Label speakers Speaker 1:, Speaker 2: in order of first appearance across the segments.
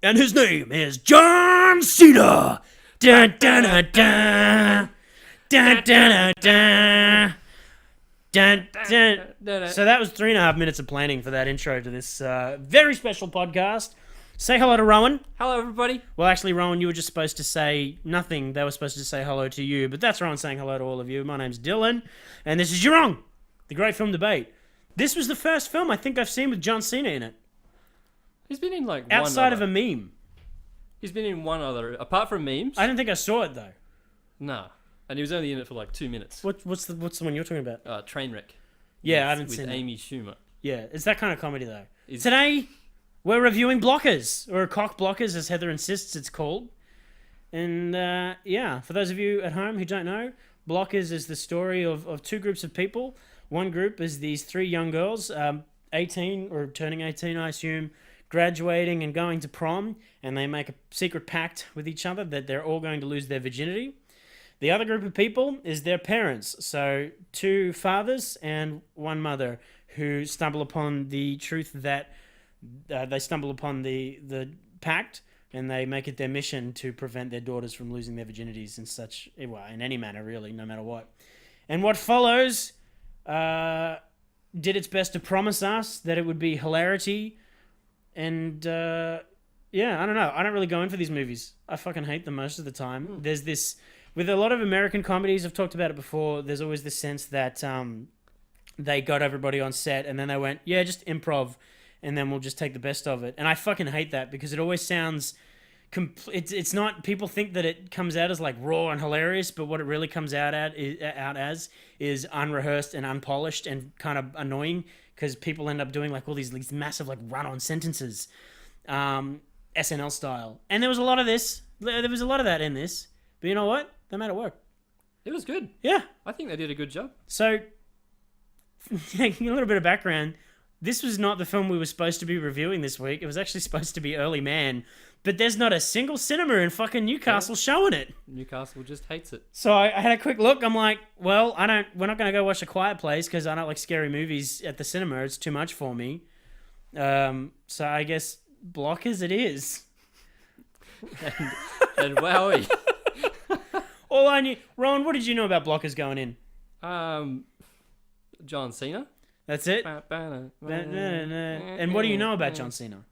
Speaker 1: And his name is John Cena. Dun, dun, dun, dun. Dun, dun, dun, dun. Dun, dun. So that was 3.5 minutes of planning for that intro to this very special podcast. Say hello to Rowan.
Speaker 2: Hello, everybody.
Speaker 1: Well, actually, Rowan, you were just supposed to say nothing. They were supposed to say hello to you, but that's Rowan saying hello to all of you. My name's Dylan, and this is You're Wrong, the great film debate. This was the first film I think I've seen with John Cena in it.
Speaker 2: He's been in like
Speaker 1: outside of a meme.
Speaker 2: He's been in one other, apart from memes.
Speaker 1: I don't think I saw it though.
Speaker 2: Nah, and he was only in it for like 2 minutes.
Speaker 1: What's the one you're talking about?
Speaker 2: Trainwreck.
Speaker 1: Yeah, I haven't seen it.
Speaker 2: With Amy Schumer.
Speaker 1: Yeah, it's that kind of comedy though. Today, we're reviewing Blockers, or Cock Blockers, as Heather insists it's called. And yeah, for those of you at home who don't know, Blockers is the story of two groups of people. One group is these three young girls, 18 or turning 18, I assume, graduating and going to prom, and they make a secret pact with each other that they're all going to lose their virginity. The other group of people is their parents, so two fathers and one mother who stumble upon the truth that they stumble upon the pact, and they make it their mission to prevent their daughters from losing their virginities in such, well, in any manner really, no matter what. And what follows did its best to promise us that it would be hilarity. And yeah, I don't know. I don't really go in for these movies. I fucking hate them most of the time. There's this, with a lot of American comedies, I've talked about it before, there's always this sense that they got everybody on set and then they went, yeah, just improv, and then we'll just take the best of it. And I fucking hate that because it always sounds... It's not... People think that it comes out as like raw and hilarious, but what it really comes out as is unrehearsed and unpolished and kind of annoying, because people end up doing like all these massive like run-on sentences, SNL style. And there was a lot of this. There was a lot of that in this. But you know what? They made it work.
Speaker 2: It was good.
Speaker 1: Yeah.
Speaker 2: I think they did a good job.
Speaker 1: So, a little bit of background. This was not the film we were supposed to be reviewing this week. It was actually supposed to be Early Man. But there's not a single cinema in fucking Newcastle showing it.
Speaker 2: Newcastle just hates it.
Speaker 1: So I had a quick look. I'm like, well, we're not going to go watch A Quiet Place because I don't like scary movies at the cinema. It's too much for me. So I guess Blockers it is.
Speaker 2: And wowie.
Speaker 1: All I knew... Rowan, what did you know about Blockers going in?
Speaker 2: John Cena.
Speaker 1: That's it? And what do you know about John Cena?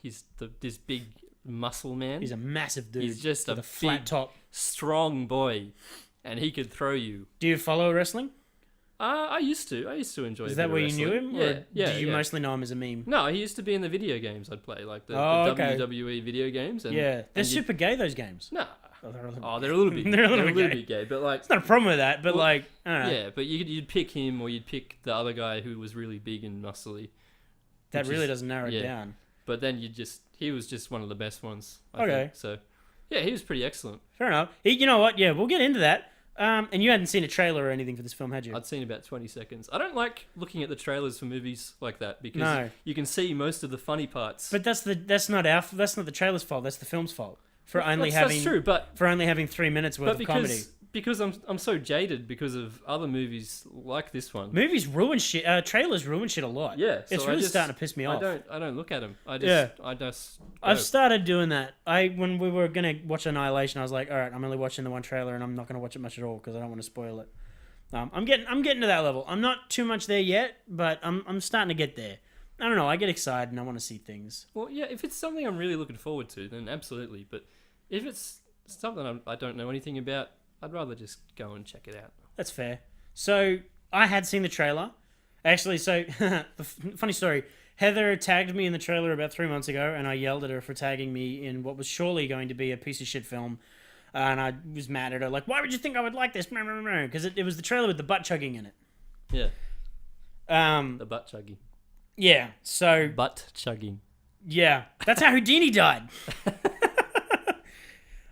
Speaker 2: He's this big muscle man.
Speaker 1: He's a massive dude.
Speaker 2: He's just a
Speaker 1: flat
Speaker 2: big,
Speaker 1: top,
Speaker 2: strong boy, and he could throw you.
Speaker 1: Do you follow wrestling?
Speaker 2: I used to enjoy.
Speaker 1: Is that where you knew him?
Speaker 2: Yeah, yeah.
Speaker 1: Do you mostly know him as a meme?
Speaker 2: No, he used to be in the video games I'd play, like the WWE video games. And,
Speaker 1: yeah, they're super gay, those games.
Speaker 2: No.
Speaker 1: Nah.
Speaker 2: They're a little bit.
Speaker 1: They're a little
Speaker 2: bit gay, but like
Speaker 1: it's not a problem with that. But I don't know.
Speaker 2: Yeah, but you'd pick him or you'd pick the other guy who was really big and muscly.
Speaker 1: That really doesn't narrow it down.
Speaker 2: But then he was just one of the best ones. I think. So, yeah, he was pretty excellent.
Speaker 1: Fair enough. You know what? Yeah, we'll get into that. And you hadn't seen a trailer or anything for this film, had you?
Speaker 2: I'd seen about 20 seconds. I don't like looking at the trailers for movies like that because you can see most of the funny parts.
Speaker 1: But that's not the trailer's fault. That's the film's fault for only
Speaker 2: that's true, but
Speaker 1: for only having 3 minutes worth of comedy.
Speaker 2: Because I'm so jaded because of other movies like this one.
Speaker 1: Movies ruin shit. Trailers ruin shit a lot.
Speaker 2: Yeah,
Speaker 1: it's really starting to piss me off.
Speaker 2: I don't look at them.
Speaker 1: I've started doing that. When we were gonna watch Annihilation, I was like, all right, I'm only watching the one trailer, and I'm not gonna watch it much at all because I don't want to spoil it. I'm getting to that level. I'm not too much there yet, but I'm starting to get there. I don't know. I get excited and I want to see things.
Speaker 2: Well, yeah, if it's something I'm really looking forward to, then absolutely. But if it's something I don't know anything about, I'd rather just go and check it out.
Speaker 1: That's fair. So, I had seen the trailer. Actually, funny story. Heather tagged me in the trailer about 3 months ago, and I yelled at her for tagging me in what was surely going to be a piece of shit film. And I was mad at her, like, why would you think I would like this? Because it was the trailer with the butt chugging in it.
Speaker 2: Yeah. The butt chugging.
Speaker 1: Yeah, so...
Speaker 2: Butt chugging.
Speaker 1: Yeah. That's how Houdini died.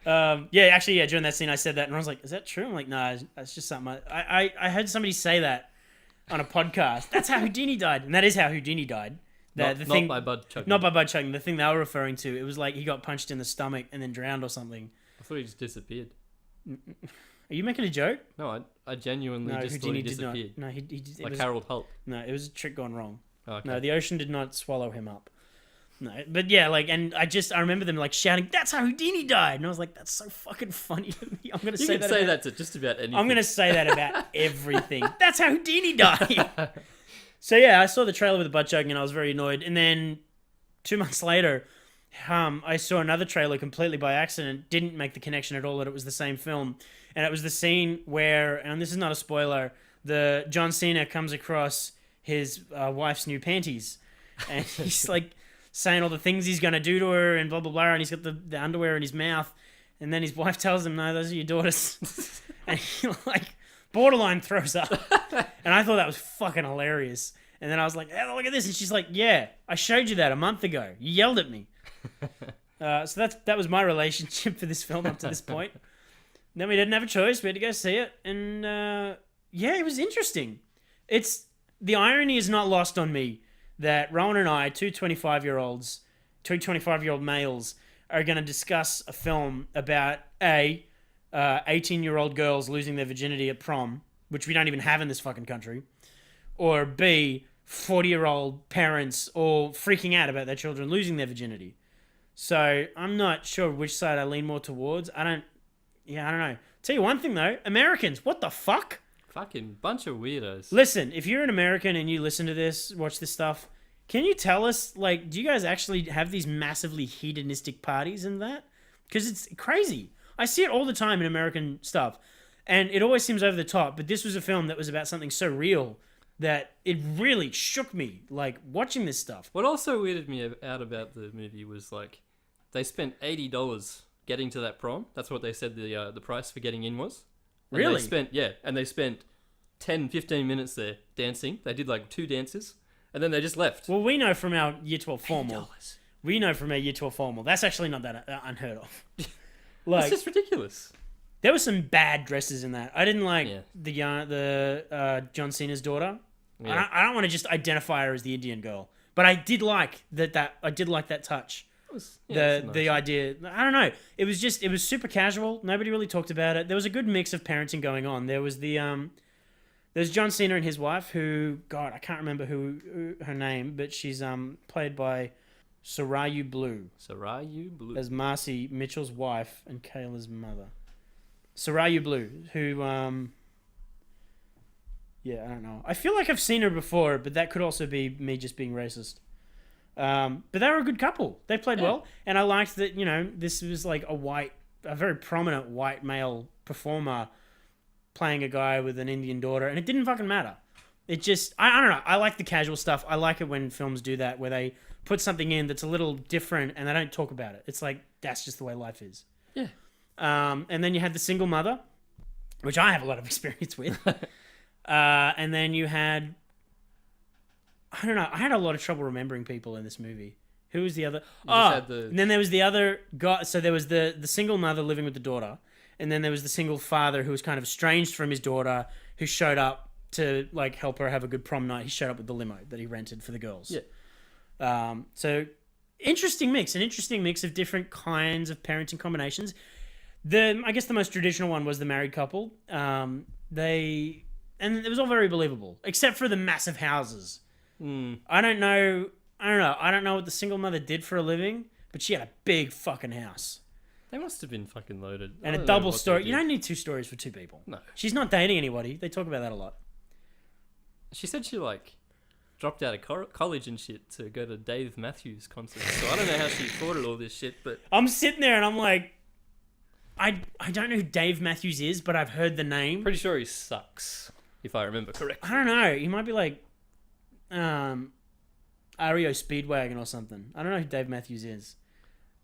Speaker 1: During that scene I said that and I was like, is that true? I'm like, no, it's just something I heard somebody say that on a podcast. That's how Houdini died. And that is how Houdini died.
Speaker 2: Not by butt chugging.
Speaker 1: Not by butt chugging. The thing they were referring to, it was like he got punched in the stomach and then drowned or something.
Speaker 2: I thought he just disappeared.
Speaker 1: Are you making a joke?
Speaker 2: No, I genuinely just thought he disappeared.
Speaker 1: No, he did
Speaker 2: like Harold Holt.
Speaker 1: No, it was a trick gone wrong.
Speaker 2: Oh, okay.
Speaker 1: No, the ocean did not swallow him up. No, but yeah, like, and I remember them like shouting, "That's how Houdini died," and I was like, "That's so fucking funny to me." I'm gonna
Speaker 2: You
Speaker 1: say
Speaker 2: can
Speaker 1: that.
Speaker 2: say
Speaker 1: about,
Speaker 2: that to just about anything.
Speaker 1: I'm gonna say that about everything. That's how Houdini died. So yeah, I saw the trailer with the butt chugging, and I was very annoyed. And then 2 months later, I saw another trailer completely by accident. Didn't make the connection at all that it was the same film, and it was the scene where, and this is not a spoiler, the John Cena comes across his wife's new panties, and he's like saying all the things he's going to do to her and blah, blah, blah. And he's got the underwear in his mouth. And then his wife tells him, "No, those are your daughters." And he like borderline throws up. And I thought that was fucking hilarious. And then I was like, "Hey, look at this." And she's like, "Yeah, I showed you that a month ago. You yelled at me." So that was my relationship for this film up to this point. Then we didn't have a choice. We had to go see it. And yeah, it was interesting. The irony is not lost on me that Rowan and I, two 25-year-old males, are going to discuss a film about 18-year-old girls losing their virginity at prom, which we don't even have in this fucking country, or B, 40-year-old parents all freaking out about their children losing their virginity. So I'm not sure which side I lean more towards. I don't know. Tell you one thing though, Americans, what the fuck?
Speaker 2: Fucking bunch of weirdos.
Speaker 1: Listen, if you're an American and you listen to this, watch this stuff, can you tell us, like, do you guys actually have these massively hedonistic parties and that? Because it's crazy. I see it all the time in American stuff, and it always seems over the top, but this was a film that was about something so real that it really shook me, like, watching this stuff.
Speaker 2: What also weirded me out about the movie was, like, they spent $80 getting to that prom. That's what they said the price for getting in was. And
Speaker 1: Really?
Speaker 2: They spent 10, 15 minutes there dancing. They did like 2 dances, and then they just left.
Speaker 1: Well, we know from our Year 12 formal.
Speaker 2: $80.
Speaker 1: We know from our Year 12 formal. That's actually not that unheard of.
Speaker 2: It's
Speaker 1: Like,
Speaker 2: just ridiculous.
Speaker 1: there were some bad dresses in that. I didn't like
Speaker 2: Yeah.
Speaker 1: the John Cena's daughter.
Speaker 2: Yeah.
Speaker 1: I don't want to just identify her as the Indian girl, but I did like that. I did like that touch.
Speaker 2: It's
Speaker 1: The
Speaker 2: nice.
Speaker 1: idea, I don't know, it was super casual. Nobody really talked about it. There was a good mix of parenting going on. There's John Cena and his wife, who, God, I can't remember who her name, but she's played by Sarayu Blue
Speaker 2: Sarayu Blue.
Speaker 1: as Marcy Mitchell's wife and Kayla's mother. Sarayu Blue, who yeah, I don't know. I feel like I've seen her before, but that could also be me just being racist. But they were a good couple. They played well, and I liked that. You know, this was like a very prominent white male performer playing a guy with an Indian daughter, and it didn't fucking matter. It just, I don't know. I like the casual stuff. I like it when films do that, where they put something in that's a little different, and they don't talk about it. It's like, that's just the way life is.
Speaker 2: Yeah.
Speaker 1: And then you had the single mother, which I have a lot of experience with. And then you had, I don't know. I had a lot of trouble remembering people in this movie. Who was the other? And then there was the other guy. So there was the single mother living with the daughter, and then there was the single father who was kind of estranged from his daughter, who showed up to like help her have a good prom night. He showed up with the limo that he rented for the girls.
Speaker 2: Yeah.
Speaker 1: So an interesting mix of different kinds of parenting combinations. I guess the most traditional one was the married couple. And it was all very believable, except for the massive houses. I don't know what the single mother did for a living, but she had a big fucking house.
Speaker 2: They must have been fucking loaded.
Speaker 1: And a double story. You don't need 2 stories for 2 people.
Speaker 2: No.
Speaker 1: She's not dating anybody. They talk about that a lot.
Speaker 2: She said she like dropped out of college and shit to go to Dave Matthews concert. So I don't know how she afforded all this shit, but
Speaker 1: I'm sitting there and I'm like, I don't know who Dave Matthews is, but I've heard the name.
Speaker 2: pretty sure he sucks, if I remember correctly.
Speaker 1: I don't know. He might be like REO Speedwagon or something. I don't know who Dave Matthews is.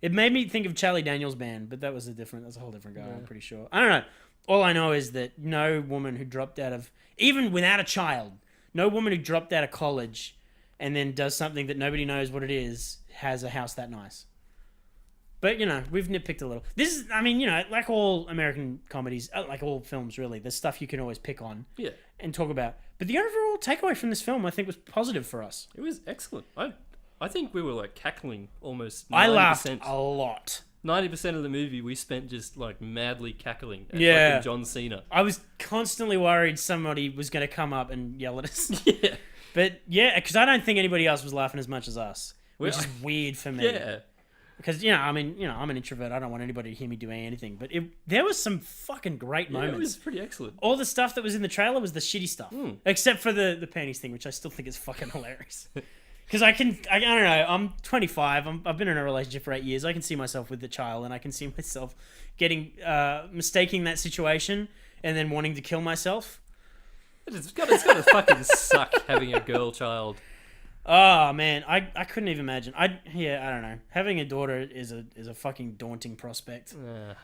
Speaker 1: It made me think of Charlie Daniels' band, but that's a whole different guy, I'm pretty sure. I don't know. All I know is that no woman who dropped out of, even without a child, no woman who dropped out of college and then does something that nobody knows what it is, has a house that nice. But, you know, we've nitpicked a little. This is, I mean, you know, like all American comedies, like all films really, there's stuff you can always pick on and talk about. But the overall takeaway from this film, I think, was positive for us.
Speaker 2: It was excellent. I think we were like cackling almost 90%.
Speaker 1: I laughed a lot.
Speaker 2: 90% of the movie we spent just like madly cackling at
Speaker 1: Yeah.
Speaker 2: fucking John Cena.
Speaker 1: I was constantly worried somebody was going to come up and yell at us.
Speaker 2: Yeah.
Speaker 1: But yeah, because I don't think anybody else was laughing as much as us. which is weird for me.
Speaker 2: Yeah.
Speaker 1: Because, I'm an introvert. I don't want anybody to hear me doing anything. But there was some fucking great moments.
Speaker 2: It was pretty excellent.
Speaker 1: All the stuff that was in the trailer was the shitty stuff. Except for the panties thing, which I still think is fucking hilarious. Because I don't know, I'm 25. I've been in a relationship for 8 years. I can see myself with the child, and I can see myself mistaking that situation and then wanting to kill myself.
Speaker 2: It's got to fucking suck having a girl child.
Speaker 1: Oh man, I couldn't even imagine. I don't know. Having a daughter is a fucking daunting prospect.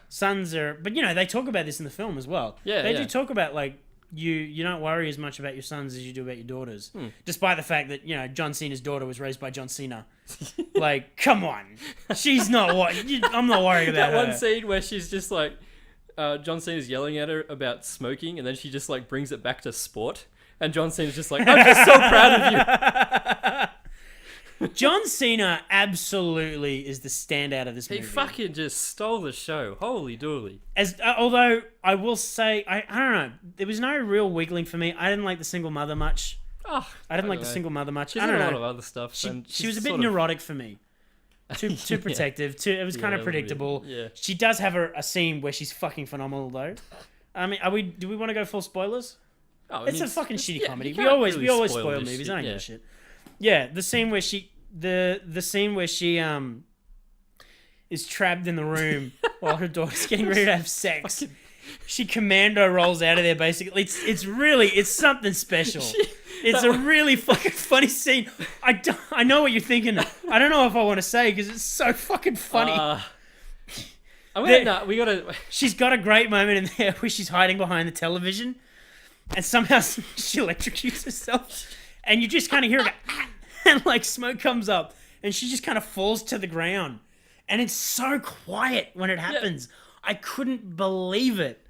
Speaker 1: Sons are, but they talk about this in the film as well.
Speaker 2: Yeah,
Speaker 1: they do talk about like you don't worry as much about your sons as you do about your daughters, despite the fact that John Cena's daughter was raised by John Cena. Like, come on, she's not what I'm not worried about.
Speaker 2: That one scene where she's just like, John Cena's yelling at her about smoking, and then she just like brings it back to sport. And John Cena's just like, I'm just so proud of you.
Speaker 1: John Cena absolutely is the standout of this movie.
Speaker 2: He fucking just stole the show. Holy dooly.
Speaker 1: Although, I will say, I don't know, there was no real wiggling for me. I didn't like the single mother much.
Speaker 2: Oh,
Speaker 1: I didn't like the single mother much.
Speaker 2: She's
Speaker 1: I don't
Speaker 2: in
Speaker 1: know.
Speaker 2: a lot of other stuff.
Speaker 1: She was a bit neurotic for me. Too protective. It was kind of predictable.
Speaker 2: Yeah.
Speaker 1: She does have a scene where she's fucking phenomenal, though. I mean, do we want to go full spoilers?
Speaker 2: Oh,
Speaker 1: it's a fucking shitty comedy. We
Speaker 2: can't
Speaker 1: always
Speaker 2: really
Speaker 1: spoil movies. I don't give a shit. Yeah, the scene where she is trapped in the room while her daughter's getting ready to have sex. She commando rolls out of there. Basically, it's something special. It's a really fucking funny scene. I know what you're thinking. I don't know if I want to say because it's so fucking funny.
Speaker 2: We gotta.
Speaker 1: She's got a great moment in there where she's hiding behind the television. And somehow she electrocutes herself. And you just kind of hear it go, and like smoke comes up. And she just kind of falls to the ground. And it's so quiet when it happens. Yeah. I couldn't believe it.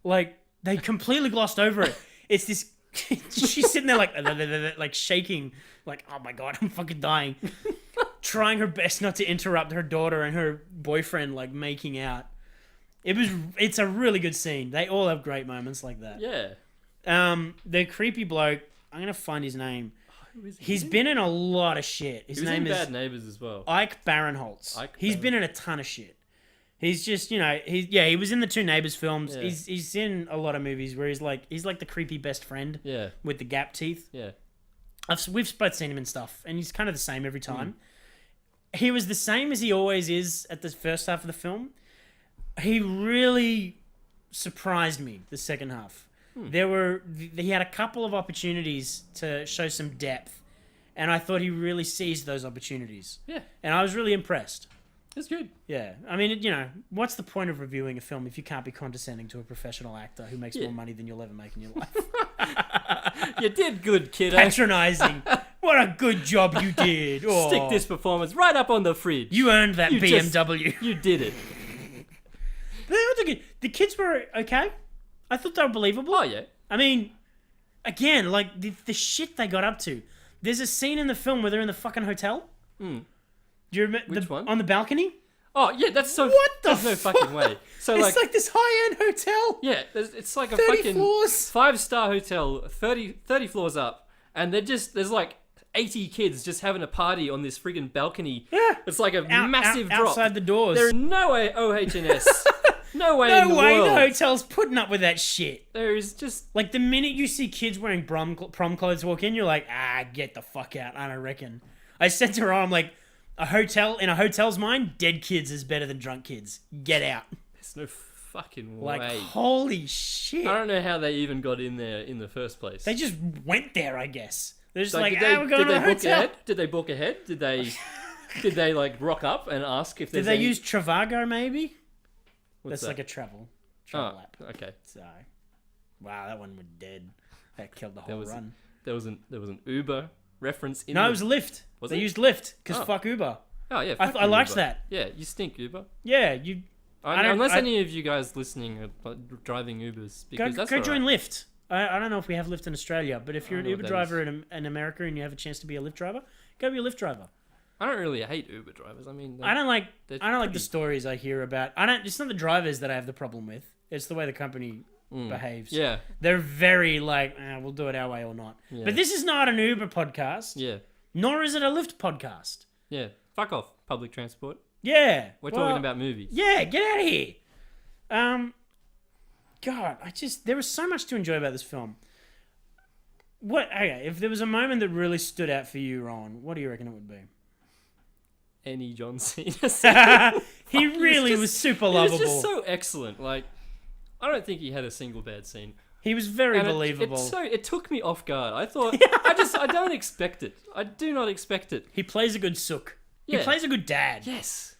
Speaker 1: Like, they completely glossed over it. It's this... she's sitting there like shaking. Like, oh my God, I'm fucking dying. Trying her best not to interrupt her daughter and her boyfriend like making out. It's a really good scene. They all have great moments like that.
Speaker 2: Yeah.
Speaker 1: The creepy bloke, I'm going to find his name. He's been in a lot of shit. His name is
Speaker 2: Bad Neighbors as well.
Speaker 1: Ike Barinholtz. He's been in a ton of shit. He's just, he was in the two Neighbors films. Yeah. He's in a lot of movies where he's like the creepy best friend.
Speaker 2: Yeah.
Speaker 1: With the gap teeth.
Speaker 2: Yeah.
Speaker 1: We've both seen him in stuff, and he's kind of the same every time. He was the same as he always is at the first half of the film. He really surprised me the second half. He had a couple of opportunities to show some depth, and I thought he really seized those opportunities.
Speaker 2: Yeah.
Speaker 1: And I was really impressed.
Speaker 2: It's good.
Speaker 1: Yeah. I mean, what's the point of reviewing a film if you can't be condescending to a professional actor who makes more money than you'll ever make in your life?
Speaker 2: You did good, kiddo.
Speaker 1: Patronizing. What a good job you did. Oh.
Speaker 2: Stick this performance right up on the fridge.
Speaker 1: You earned that BMW.
Speaker 2: You did it.
Speaker 1: The kids were okay. I thought they were believable.
Speaker 2: Oh, yeah.
Speaker 1: I mean, again, like, the shit they got up to. There's a scene in the film where they're in the fucking hotel. Do you remember?
Speaker 2: Which one?
Speaker 1: On the balcony?
Speaker 2: Oh, yeah, that's so...
Speaker 1: What the
Speaker 2: There's no fucking way. So,
Speaker 1: it's like this high-end hotel.
Speaker 2: Yeah, it's like a
Speaker 1: 30
Speaker 2: fucking...
Speaker 1: floors.
Speaker 2: 5-star hotel, 30 floors up. And there's like 80 kids just having a party on this friggin' balcony.
Speaker 1: Yeah.
Speaker 2: It's like a massive drop.
Speaker 1: Outside the doors.
Speaker 2: There's no way OH&S... No way
Speaker 1: No
Speaker 2: in the
Speaker 1: way
Speaker 2: world.
Speaker 1: the hotel's putting up with that shit.
Speaker 2: There is just...
Speaker 1: Like, the minute you see kids wearing prom clothes walk in, you're like, get the fuck out, I don't reckon. I said to her, I'm like, in a hotel's mind, dead kids is better than drunk kids. Get out.
Speaker 2: There's no fucking
Speaker 1: like,
Speaker 2: way.
Speaker 1: Holy shit.
Speaker 2: I don't know how they even got in there in the first place.
Speaker 1: They just went there, I guess. They're just
Speaker 2: so
Speaker 1: like, we're going to a hotel.
Speaker 2: Did they book ahead? Did they like rock up and ask if there's
Speaker 1: Did they use Trivago, maybe?
Speaker 2: What's
Speaker 1: That's
Speaker 2: that?
Speaker 1: like a travel app.
Speaker 2: Okay.
Speaker 1: So, wow, that one was dead. That killed the whole run.
Speaker 2: There was an Uber reference in
Speaker 1: it was Lyft. They used Lyft because fuck Uber.
Speaker 2: Oh yeah,
Speaker 1: I liked that.
Speaker 2: Yeah, you stink, Uber.
Speaker 1: Yeah,
Speaker 2: unless any of you guys listening are driving Ubers, because
Speaker 1: go join Lyft. I don't know if we have Lyft in Australia, but if you're an Uber driver in America and you have a chance to be a Lyft driver, go be a Lyft driver.
Speaker 2: I don't really hate Uber drivers. I mean,
Speaker 1: I don't like the stories I hear about. It's not the drivers that I have the problem with. It's the way the company behaves.
Speaker 2: Yeah,
Speaker 1: they're very like, we'll do it our way or not. Yeah. But this is not an Uber podcast.
Speaker 2: Yeah.
Speaker 1: Nor is it a Lyft podcast.
Speaker 2: Yeah. Fuck off, public transport.
Speaker 1: Yeah.
Speaker 2: We're talking about movies.
Speaker 1: Yeah, get out of here. God, there was so much to enjoy about this film. Okay, if there was a moment that really stood out for you, Rowan, what do you reckon it would be?
Speaker 2: Any John Cena scene.
Speaker 1: He really was super lovable.
Speaker 2: He was just so excellent. Like, I don't think he had a single bad scene.
Speaker 1: He was very
Speaker 2: And
Speaker 1: believable.
Speaker 2: It took me off guard. I thought, I don't expect it. I do not expect it.
Speaker 1: He plays a good sook.
Speaker 2: Yeah.
Speaker 1: He plays a good dad.
Speaker 2: Yes.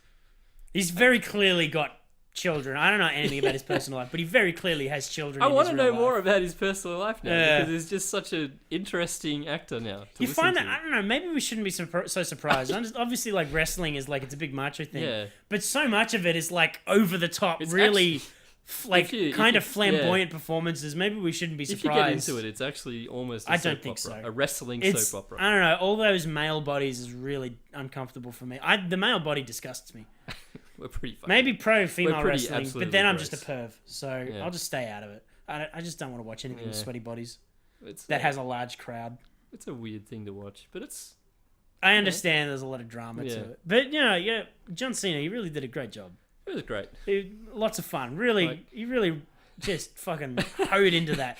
Speaker 1: He's very clearly got children. I don't know anything about his personal life, but he very clearly has children.
Speaker 2: I want
Speaker 1: to
Speaker 2: know more about his personal life now
Speaker 1: Yeah.
Speaker 2: because he's just such an interesting actor now.
Speaker 1: You find that, I don't know, maybe we shouldn't be so surprised. Obviously, like, wrestling is like, it's a big macho thing.
Speaker 2: Yeah.
Speaker 1: But so much of it is like over the top,
Speaker 2: It's
Speaker 1: really
Speaker 2: actually-
Speaker 1: flamboyant performances. Maybe we shouldn't be
Speaker 2: If you
Speaker 1: surprised.
Speaker 2: get into it, it's actually almost a
Speaker 1: I
Speaker 2: soap
Speaker 1: don't think
Speaker 2: opera,
Speaker 1: so.
Speaker 2: a wrestling
Speaker 1: It's,
Speaker 2: soap opera.
Speaker 1: I don't know, all those male bodies is really uncomfortable for me. The male body disgusts me.
Speaker 2: We're pretty fucking...
Speaker 1: Maybe pro-female
Speaker 2: We're pretty
Speaker 1: wrestling, but
Speaker 2: absolutely
Speaker 1: then I'm just a
Speaker 2: gross.
Speaker 1: perv, so
Speaker 2: Yeah.
Speaker 1: I'll just stay out of it. I just don't want to watch anything with
Speaker 2: Yeah.
Speaker 1: sweaty bodies
Speaker 2: It's,
Speaker 1: that has a large crowd.
Speaker 2: It's a weird thing to watch, but it's...
Speaker 1: I understand there's a lot of drama
Speaker 2: Yeah.
Speaker 1: to it. But, yeah, John Cena, he really did a great job.
Speaker 2: It was great.
Speaker 1: Lots of fun. Really, he really just fucking hoed into that.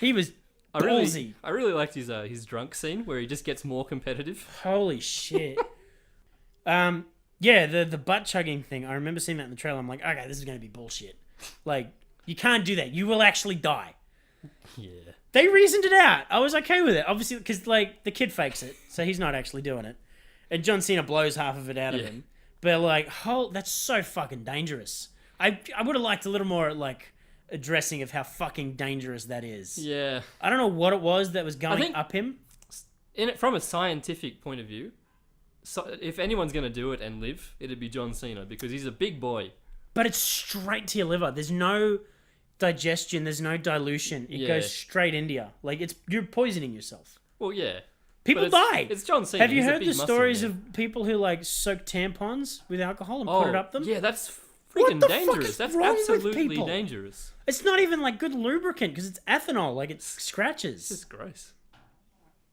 Speaker 1: He was ballsy.
Speaker 2: I really liked his drunk scene where he just gets more competitive.
Speaker 1: Holy shit. Yeah, the butt chugging thing. I remember seeing that in the trailer. I'm like, okay, this is going to be bullshit. Like, you can't do that. You will actually die.
Speaker 2: Yeah.
Speaker 1: They reasoned it out. I was okay with it. Obviously, because, like, the kid fakes it, so he's not actually doing it. And John Cena blows half of it out of him. But, like, that's so fucking dangerous. I would have liked a little more, like, addressing of how fucking dangerous that is.
Speaker 2: Yeah.
Speaker 1: I don't know what it was that was going up him.
Speaker 2: From a scientific point of view, so if anyone's going to do it and live, it'd be John Cena because he's a big boy.
Speaker 1: But it's straight to your liver. There's no digestion. There's no dilution. It goes straight into you. Like, you're poisoning yourself.
Speaker 2: Well, yeah.
Speaker 1: People die.
Speaker 2: It's John Cena.
Speaker 1: Have you
Speaker 2: He's a
Speaker 1: heard
Speaker 2: big
Speaker 1: the
Speaker 2: muscle
Speaker 1: stories
Speaker 2: man.
Speaker 1: of people who, like, soak tampons with alcohol and put it up them?
Speaker 2: Yeah, that's
Speaker 1: What
Speaker 2: freaking
Speaker 1: the fuck
Speaker 2: dangerous.
Speaker 1: is
Speaker 2: That's
Speaker 1: wrong with
Speaker 2: absolutely
Speaker 1: people?
Speaker 2: dangerous.
Speaker 1: It's not even, like, good lubricant because it's ethanol. Like, it scratches.
Speaker 2: It's gross.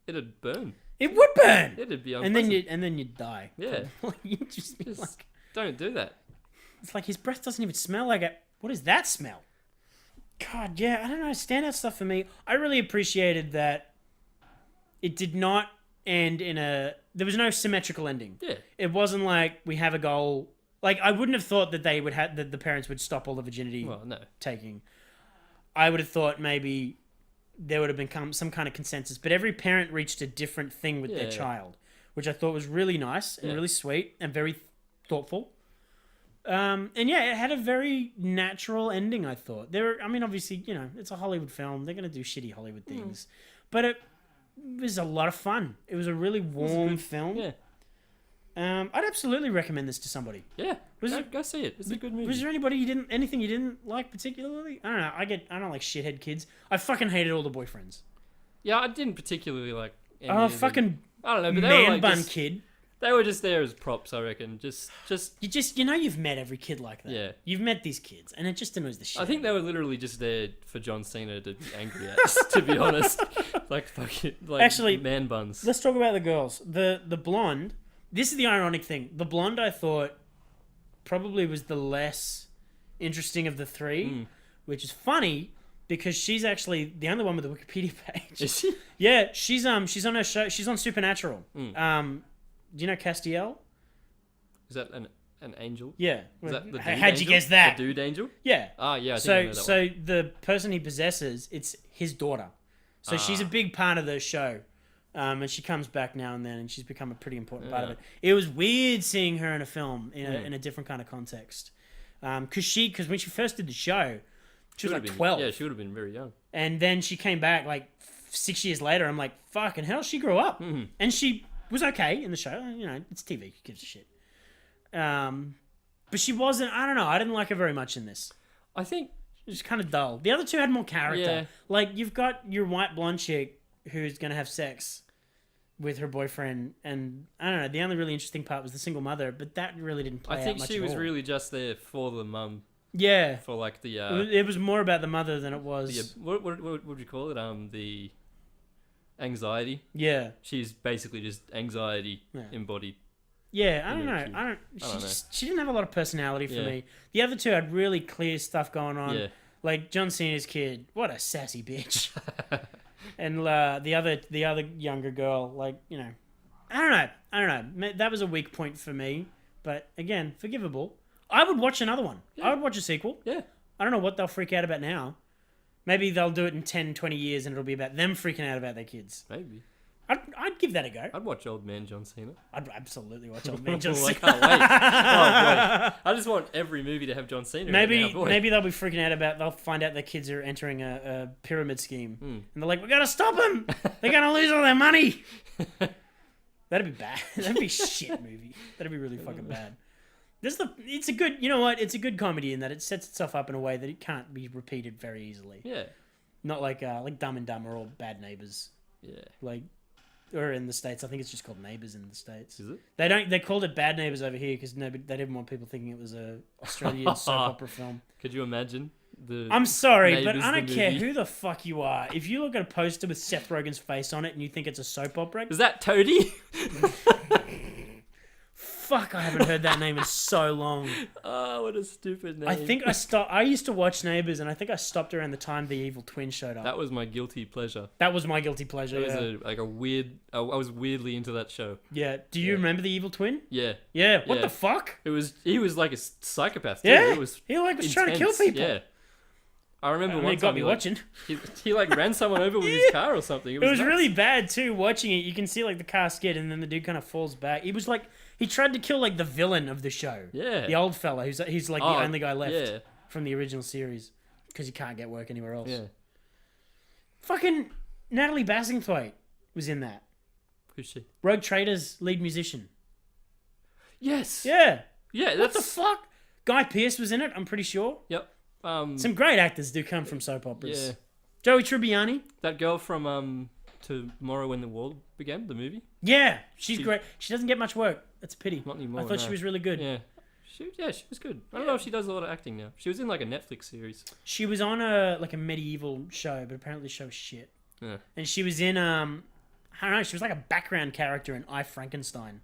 Speaker 2: It'd burn.
Speaker 1: It would burn.
Speaker 2: It'd be
Speaker 1: And
Speaker 2: unpleasant.
Speaker 1: then you'd die.
Speaker 2: Yeah.
Speaker 1: You'd just be
Speaker 2: Just
Speaker 1: like,
Speaker 2: don't do that.
Speaker 1: it's like his breath doesn't even smell like it. What does that smell? God, yeah, I don't know. Standout stuff for me. I really appreciated that it did not end there was no symmetrical ending.
Speaker 2: Yeah.
Speaker 1: It wasn't like we have a goal. Like, I wouldn't have thought that that the parents would stop all the virginity
Speaker 2: Well, no.
Speaker 1: taking. I would have thought maybe there would have been some kind of consensus, but every parent reached a different thing with their
Speaker 2: Yeah.
Speaker 1: child, which I thought was really nice and really sweet and very thoughtful. And yeah, it had a very natural ending, I thought. Obviously, it's a Hollywood film. They're going to do shitty Hollywood things. But it was a lot of fun. It was a really warm film.
Speaker 2: Yeah.
Speaker 1: I'd absolutely recommend this to somebody.
Speaker 2: Yeah. Go see it. It's a good movie.
Speaker 1: Was there anything you didn't like particularly? I don't know. I don't like shithead kids. I fucking hated all the boyfriends.
Speaker 2: Yeah, I didn't particularly like any
Speaker 1: Oh,
Speaker 2: of them.
Speaker 1: fucking
Speaker 2: I don't know, but they
Speaker 1: man
Speaker 2: were like
Speaker 1: bun
Speaker 2: just,
Speaker 1: kid.
Speaker 2: they were just there as props, I reckon. Just
Speaker 1: You've met every kid like that.
Speaker 2: Yeah.
Speaker 1: You've met these kids, and it just annoys the shit.
Speaker 2: I think they were literally just there for John Cena to be angry at us, to be honest. Like fucking
Speaker 1: Actually,
Speaker 2: man buns.
Speaker 1: Let's talk about the girls. The blonde. This is the ironic thing. The blonde, I thought, probably was the less interesting of the three, which is funny because she's actually the only one with a Wikipedia page.
Speaker 2: Is she?
Speaker 1: Yeah, she's on her show. She's on Supernatural. Do you know Castiel?
Speaker 2: Is that an angel?
Speaker 1: Yeah.
Speaker 2: Is that the dude
Speaker 1: How'd you
Speaker 2: angel?
Speaker 1: guess that?
Speaker 2: The dude angel?
Speaker 1: Yeah.
Speaker 2: Ah, yeah, I think I know that
Speaker 1: So
Speaker 2: one.
Speaker 1: the person he possesses, it's his daughter. So she's a big part of the show. And she comes back now and then, and she's become a pretty important part of it. It was weird seeing her in a film in a different kind of context. Because when she first did the show, she was like 12.
Speaker 2: Yeah, she would have been very young.
Speaker 1: And then she came back like 6 years later. I'm like, fucking hell, she grew up.
Speaker 2: Mm-hmm.
Speaker 1: And she was okay in the show. It's TV. Who gives a shit? But she wasn't, I don't know. I didn't like her very much in this.
Speaker 2: I think...
Speaker 1: It was kind of dull. The other two had more character.
Speaker 2: Yeah.
Speaker 1: Like, you've got your white blonde chick who's going to have sex with her boyfriend. And, I don't know, the only really interesting part was the single mother. But that really didn't play out much
Speaker 2: I think she
Speaker 1: at
Speaker 2: was
Speaker 1: all.
Speaker 2: really just there for the mum.
Speaker 1: Yeah.
Speaker 2: For like the...
Speaker 1: It was more about the mother than it was...
Speaker 2: what would you call it? The anxiety.
Speaker 1: Yeah.
Speaker 2: She's basically just anxiety embodied.
Speaker 1: Yeah, I don't
Speaker 2: in
Speaker 1: know.
Speaker 2: their queue.
Speaker 1: She didn't have a lot of personality for
Speaker 2: Yeah.
Speaker 1: me. The other two had really clear stuff going on.
Speaker 2: Yeah.
Speaker 1: Like John Cena's kid, what a sassy bitch. And the other younger girl, like, you know, I don't know. That was a weak point for me, but again, forgivable. I would watch another one.
Speaker 2: Yeah.
Speaker 1: I would watch a sequel.
Speaker 2: Yeah.
Speaker 1: I don't know what they'll freak out about now. Maybe they'll do it in 10, 20 years and it'll be about them freaking out about their kids.
Speaker 2: Maybe.
Speaker 1: I'd give that a go.
Speaker 2: I'd watch Old Man John Cena.
Speaker 1: I'd absolutely watch Old Man John
Speaker 2: I
Speaker 1: Cena.
Speaker 2: can't wait. Oh, boy. I just want every movie to have John Cena.
Speaker 1: Maybe
Speaker 2: in it now, boy.
Speaker 1: maybe they'll be freaking out about. They'll find out their kids are entering a pyramid scheme,
Speaker 2: Hmm.
Speaker 1: and they're like, "We gotta stop them! They're gonna lose all their money." That'd be bad. That'd be a shit movie. That'd be really fucking bad. It's a good. You know what? It's a good comedy in that it sets itself up in a way that it can't be repeated very easily.
Speaker 2: Yeah.
Speaker 1: Not like Dumb and Dumber or Bad Neighbors.
Speaker 2: Yeah.
Speaker 1: Like, or in the States, I think it's just called Neighbors in the States.
Speaker 2: Is it?
Speaker 1: They called it Bad Neighbors over here because they didn't want people thinking it was a Australian soap opera film.
Speaker 2: Could you imagine the?
Speaker 1: I'm sorry, but
Speaker 2: Neighbours,
Speaker 1: I don't
Speaker 2: the
Speaker 1: care
Speaker 2: movie?
Speaker 1: who the fuck you are. If you look at a poster with Seth Rogen's face on it and you think it's a soap opera,
Speaker 2: Is that Toadie?
Speaker 1: fuck, I haven't heard that name in so long.
Speaker 2: Oh, what a stupid name.
Speaker 1: I think I used to watch Neighbours, and I think I stopped around the time the Evil Twin showed up.
Speaker 2: that was my guilty pleasure.
Speaker 1: That was my guilty pleasure.
Speaker 2: It was
Speaker 1: Yeah.
Speaker 2: a weird. I was weirdly into that show.
Speaker 1: Yeah. Do you
Speaker 2: Yeah.
Speaker 1: remember the Evil Twin?
Speaker 2: Yeah.
Speaker 1: Yeah. What
Speaker 2: Yeah.
Speaker 1: the fuck?
Speaker 2: He was like a psychopath. Too.
Speaker 1: Yeah.
Speaker 2: It was
Speaker 1: He was trying to kill
Speaker 2: intense.
Speaker 1: people.
Speaker 2: Yeah. I remember
Speaker 1: I mean,
Speaker 2: one
Speaker 1: it got
Speaker 2: time
Speaker 1: me
Speaker 2: he, like,
Speaker 1: watching.
Speaker 2: he like ran someone over with his car or something.
Speaker 1: It was
Speaker 2: nuts.
Speaker 1: really bad too. Watching it, you can see like the car skid, and then the dude kind of falls back. He was like, he tried to kill like the villain of the show.
Speaker 2: Yeah.
Speaker 1: The old fella he's like the
Speaker 2: Oh,
Speaker 1: only guy left
Speaker 2: Yeah.
Speaker 1: from the original series because he can't get work anywhere else.
Speaker 2: Yeah.
Speaker 1: Fucking Natalie Bassingthwaight was in that.
Speaker 2: Who's she?
Speaker 1: Rogue Trader's lead musician.
Speaker 2: Yes.
Speaker 1: Yeah.
Speaker 2: Yeah.
Speaker 1: What
Speaker 2: That's
Speaker 1: the fuck? Guy Pearce was in it. I'm pretty sure.
Speaker 2: Yep.
Speaker 1: Some great actors do come from soap operas.
Speaker 2: Yeah.
Speaker 1: Joey Tribbiani.
Speaker 2: That girl from Tomorrow When the World Began, the movie.
Speaker 1: Yeah, she's great. She doesn't get much work. That's a pity.
Speaker 2: Not anymore.
Speaker 1: I thought she
Speaker 2: no.
Speaker 1: was really good.
Speaker 2: Yeah. She was good. I don't know if she does a lot of acting now. She was in like a Netflix series.
Speaker 1: She was on a medieval show, but apparently the show was shit.
Speaker 2: Yeah.
Speaker 1: And she was in I don't know, she was like a background character in I, Frankenstein.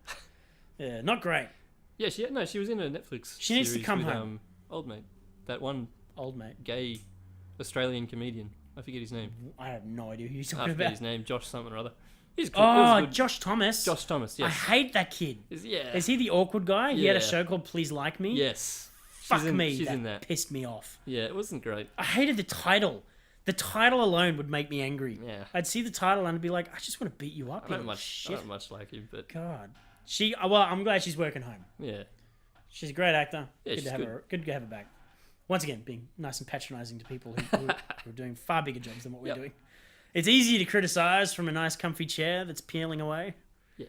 Speaker 1: Yeah, not great.
Speaker 2: Yeah, she was in a Netflix.
Speaker 1: She needs to
Speaker 2: series
Speaker 1: come
Speaker 2: with,
Speaker 1: home.
Speaker 2: Old mate, that one
Speaker 1: Old mate.
Speaker 2: gay Australian comedian. I forget his name.
Speaker 1: I have no idea who you're
Speaker 2: I
Speaker 1: talking
Speaker 2: forget
Speaker 1: about.
Speaker 2: his name. Josh something or other. He's cool.
Speaker 1: Oh,
Speaker 2: He was good.
Speaker 1: Josh Thomas.
Speaker 2: Josh Thomas.
Speaker 1: I
Speaker 2: Yes.
Speaker 1: hate that kid.
Speaker 2: Yeah.
Speaker 1: Is he the awkward guy? He had a
Speaker 2: Yeah.
Speaker 1: show called Please Like Me.
Speaker 2: Yes.
Speaker 1: Fuck me.
Speaker 2: She's
Speaker 1: that
Speaker 2: in that.
Speaker 1: pissed me off.
Speaker 2: Yeah, it wasn't great.
Speaker 1: I hated the title. The title alone would make me angry.
Speaker 2: Yeah.
Speaker 1: I'd see the title and I'd be like, I just want to beat you up.
Speaker 2: I don't
Speaker 1: you
Speaker 2: much.
Speaker 1: shit.
Speaker 2: I don't much like him, but
Speaker 1: God. I'm glad she's working home.
Speaker 2: yeah.
Speaker 1: She's a great actor.
Speaker 2: Yeah,
Speaker 1: good
Speaker 2: she's
Speaker 1: to have
Speaker 2: good.
Speaker 1: her. Good to have her back. Once again, being nice and patronising to people who are doing far bigger jobs than what we're
Speaker 2: Yep.
Speaker 1: doing. It's easy to criticise from a nice, comfy chair that's peeling away.
Speaker 2: Yeah.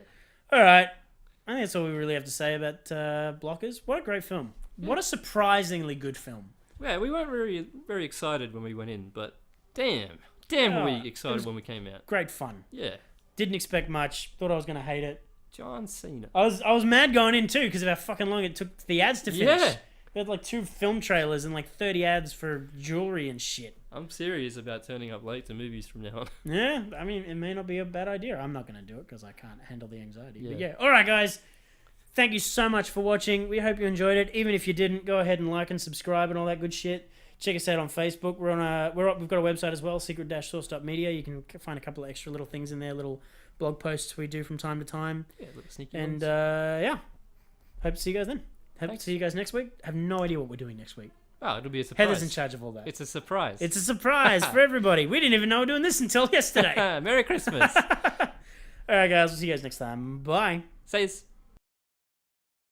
Speaker 1: All right. I think that's all we really have to say about Blockers. What a great film. What a surprisingly good film.
Speaker 2: Yeah, we weren't very very excited when we went in, but damn were
Speaker 1: Yeah,
Speaker 2: we
Speaker 1: it
Speaker 2: excited
Speaker 1: was-
Speaker 2: when we came out.
Speaker 1: Great fun.
Speaker 2: Yeah.
Speaker 1: Didn't expect much. Thought I was going to hate it.
Speaker 2: John Cena.
Speaker 1: I was mad going in too because of how fucking long it took the ads to finish.
Speaker 2: Yeah.
Speaker 1: We had like 2 film trailers and like 30 ads for jewelry and shit.
Speaker 2: I'm serious about turning up late to movies from now on.
Speaker 1: Yeah, I mean, it may not be a bad idea. I'm not going to do it because I can't handle the anxiety. But
Speaker 2: Yeah.
Speaker 1: yeah, all right, guys. Thank you so much for watching. We hope you enjoyed it. Even if you didn't, go ahead and like and subscribe and all that good shit. Check us out on Facebook. We've got a website as well, secret-source.media. You can find a couple of extra little things in there, little blog posts we do from time to time.
Speaker 2: Yeah, little sneaky
Speaker 1: And
Speaker 2: ones.
Speaker 1: yeah, hope to see you guys then. Hope to
Speaker 2: Thanks.
Speaker 1: see you guys next week. Have no idea what we're doing next week.
Speaker 2: Oh, it'll be a surprise.
Speaker 1: Heather's in charge of all that.
Speaker 2: It's a surprise.
Speaker 1: It's a surprise for everybody. We didn't even know we were doing this until yesterday.
Speaker 2: Merry Christmas.
Speaker 1: All right, guys. We'll see you guys next time. Bye.
Speaker 2: Says.